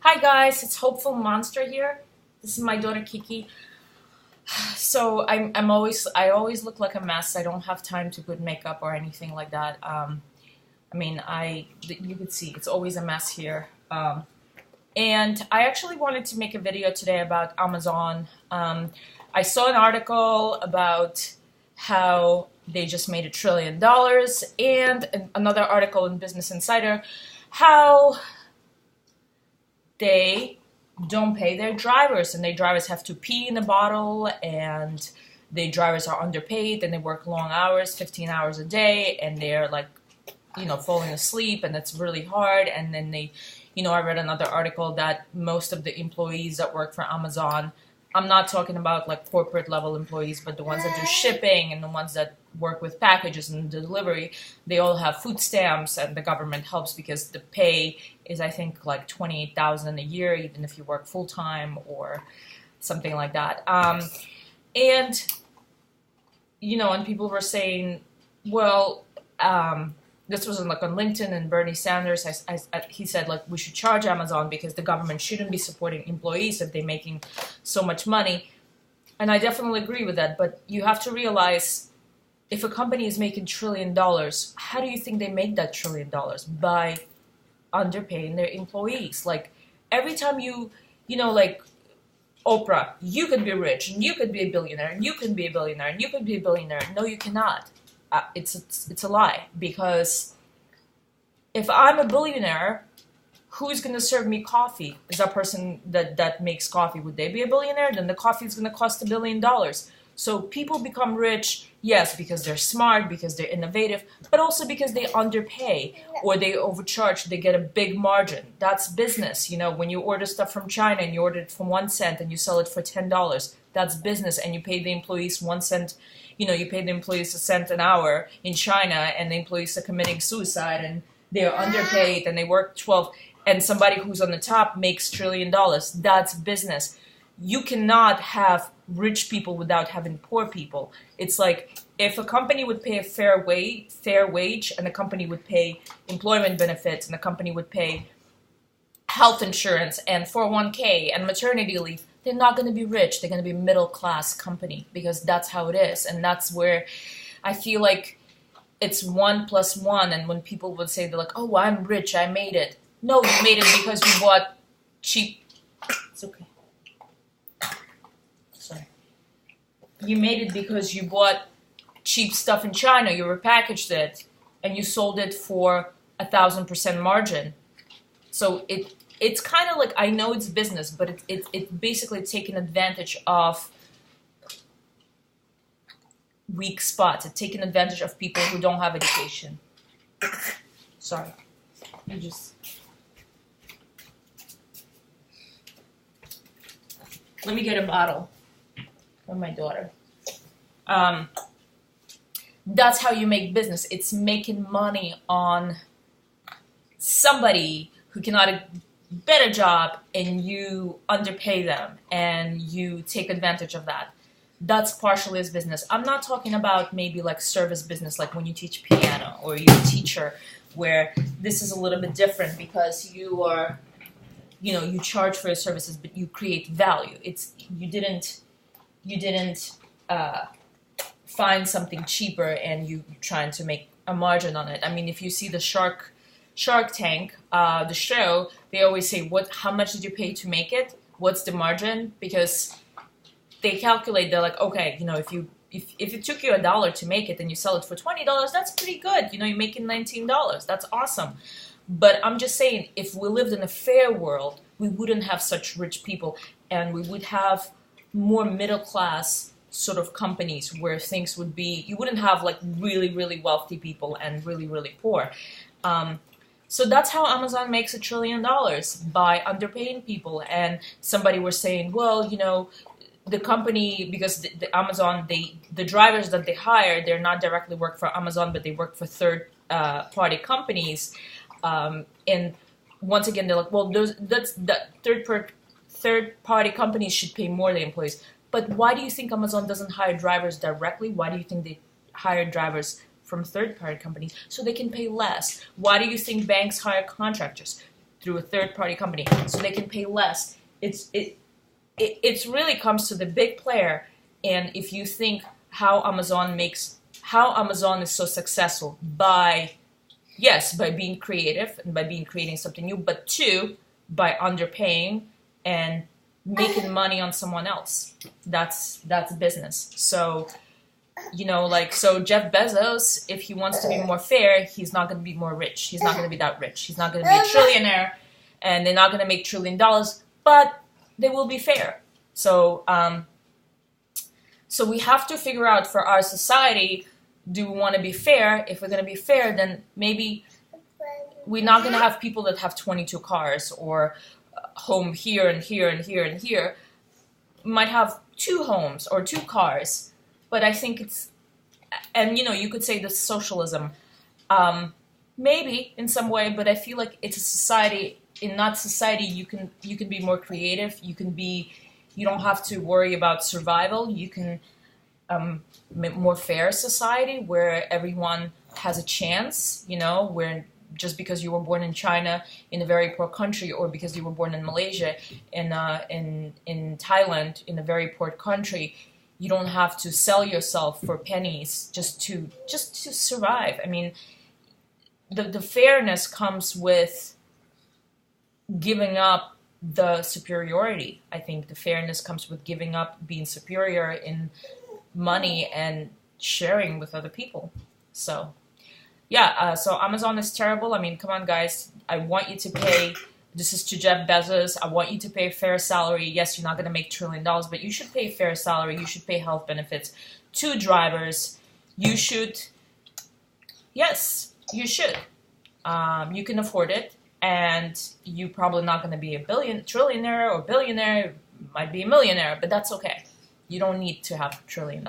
Hi guys, it's Hopeful Monster here. This is my daughter Kiki. So I always look like a mess. I don't have time to put makeup or anything like that. You could see it's always a mess here. And I actually wanted to make a video today about Amazon. I saw an article about how they just made $1 trillion, and another article in Business Insider how they don't pay their drivers, and their drivers have to pee in a bottle, and the drivers are underpaid, and they work long hours, 15 hours a day, and they're like, falling asleep, and it's really hard. And then I read another article that most of the employees that work for Amazon, I'm not talking about like corporate level employees, but the ones that do shipping and the ones that work with packages and delivery, they all have food stamps, and the government helps because the pay is, I think, like $28,000 a year, even if you work full time or something like that. And people were saying, well, this was on LinkedIn, and Bernie Sanders, he said, like, we should charge Amazon because the government shouldn't be supporting employees if they're making so much money. And I definitely agree with that, but you have to realize, if a company is making $1 trillion, how do you think they make that $1 trillion? By underpaying their employees. Like, every time like Oprah, you could be rich, and you could be a billionaire, and you could be a billionaire, and you could be a billionaire. No, you cannot. It's a lie, because if I'm a billionaire, who's going to serve me coffee? Is that person that makes coffee, would they be a billionaire? Then the coffee is going to cost $1 billion. So people become rich, yes, because they're smart, because they're innovative, but also because they underpay or they overcharge, they get a big margin. That's business. When you order stuff from China and you order it for 1 cent and you sell it for $10, that's business, and you pay the employees 1 cent. You pay the employees a cent an hour in China, and the employees are committing suicide, and they're underpaid, and they work 12, and somebody who's on the top makes $1 trillion. That's business. You cannot have rich people without having poor people. It's like, if a company would pay a fair wage, and the company would pay employment benefits, and the company would pay health insurance and 401k and maternity leave, they're not going to be rich. They're going to be a middle-class company, because that's how it is. And that's where I feel like it's 1 + 1. And when people would say, they're like, oh, I'm rich, I made it. No, you made it because you bought cheap. It's okay. Sorry. You made it because you bought cheap stuff in China. You repackaged it, and you sold it for 1,000% margin. So it's kind of like, I know it's business, but it's basically taking advantage of weak spots. It's taking advantage of people who don't have education. Sorry. Let me get a bottle for my daughter. That's how you make business. It's making money on somebody who cannot a better job, and you underpay them, and you take advantage of that. That's partially as business. I'm not talking about maybe like service business, like when you teach piano or you're a teacher, where this is a little bit different, because you are, you charge for your services, but you create value. You didn't find something cheaper and you trying to make a margin on it. I mean, if you see the Shark Tank, the show, they always say, how much did you pay to make it? What's the margin? Because they calculate, they're like, okay, if it took you $1 to make it and you sell it for $20, that's pretty good. You're making $19. That's awesome. But I'm just saying, if we lived in a fair world, we wouldn't have such rich people, and we would have more middle class sort of companies, where things would be, you wouldn't have like really, really wealthy people and really, really poor. So that's how Amazon makes $1 trillion, by underpaying people. And somebody was saying, well, the company, because the Amazon, the drivers that they hire, they're not directly work for Amazon, but they work for third party companies. And once again, they're like, well, that third party companies should pay more to employees. But why do you think Amazon doesn't hire drivers directly? Why do you think they hire drivers from third-party companies? So they can pay less. Why do you think banks hire contractors? through a third-party company, so they can pay less. It really comes to the big player, and if you think how Amazon is so successful by being creative and by creating something new, but two, by underpaying and making money on someone else. That's business. So, so Jeff Bezos, if he wants to be more fair, he's not going to be more rich. He's not going to be that rich. He's not going to be a trillionaire, and they're not going to make $1 trillion, but they will be fair. So, so we have to figure out for our society, do we want to be fair? If we're going to be fair, then maybe we're not going to have people that have 22 cars or home here and here and here and here. We might have 2 homes or 2 cars, but I think it's, and you could say this socialism, maybe in some way, but I feel like it's a society. In that society, you can be more creative. You don't have to worry about survival. You can more fair society where everyone has a chance. Where just because you were born in China in a very poor country, or because you were born in Malaysia, in Thailand in a very poor country, you don't have to sell yourself for pennies just to survive. I mean, the fairness comes with giving up the superiority. I think the fairness comes with giving up being superior in money and sharing with other people. So yeah, so Amazon is terrible. I mean, come on, guys. I want you to pay. This is to Jeff Bezos. I want you to pay a fair salary. Yes, you're not going to make $1 trillion, but you should pay a fair salary. You should pay health benefits to drivers. You should. Yes, you should. You can afford it, and you're probably not going to be a trillionaire or billionaire. You might be a millionaire, but that's okay. You don't need to have $1 trillion.